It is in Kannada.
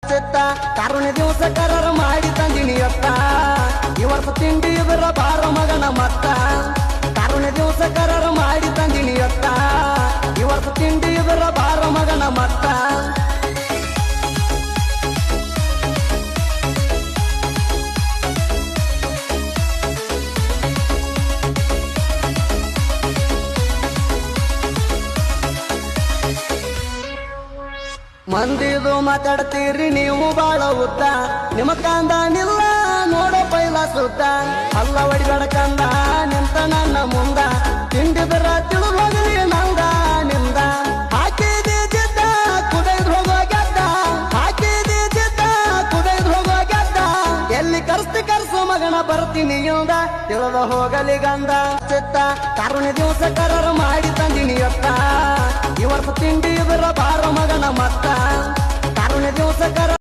ಚಿತ್ತ ಕಾರುಣ್ಯ ದಿವಸ ಕರರ ಮಾಡಿ ತಂದಿನಿ ಅತ್ತ ಈ ವರ್ಷ ತಿಂಡಿ ಇದರ ಬಾರ ಮಗನ ಮತ್ತ ಕಾರುಣ್ಯ ದಿವಸ ಕರರ ಮಾಡಿ ತಂದಿನಿ ಅತ್ತ ಈ ವರ್ಷ ತಿಂಡಿ ಇದರ ಬಾರ ಮಗನ ಮತ್ತ ಮಂದಿದು ಮಾತಾಡ್ತೀರಿ ನೀವು ಬಾಳ ಉದ್ದ ನಿಮ್ಮ ಕಾಂದ ನಿಲ್ಲ ನೋಡೋ ಪೈಲ ಸುದ್ದ ಅಲ್ಲ ಹೊಡಿಬೇಡ ಕಂದ ನಿಂತ ನನ್ನ ಮುಂದ ತಿಂಡಿದರ ತಿಳಿದು ಹೋಗಲಿ ನಂದ ನಿಂದ ಹಾಕಿದಿ ಜಿದ್ದ ಕುದೈದ್ ಹೋಗೋ ಗೆದ್ದ ಹಾಕಿದಿ ಜಿದ್ದ ಕುದೈದ್ ಹೋಗೋ ಗೆದ್ದ ಎಲ್ಲಿ ಕರ್ಸು ಮಗನ ಬರ್ತೀನಿ ಇಲ್ದ ತಿಳಿದ ಹೋಗಲಿ ಗಂಧ ಚಿತ್ತ ಕಾರುಣ್ಯ ದಿವಸ ಕರರ ಮಾಡಿ ತಂದಿನಿ ಅತ್ತ ಈ ವರ್ಷ ತಿಂಡಿ ಇದರ ಬಾರ ಮಗನ ಮತ್ತ ಕಾರುಣ್ಯ ದಿವಸ ಕರ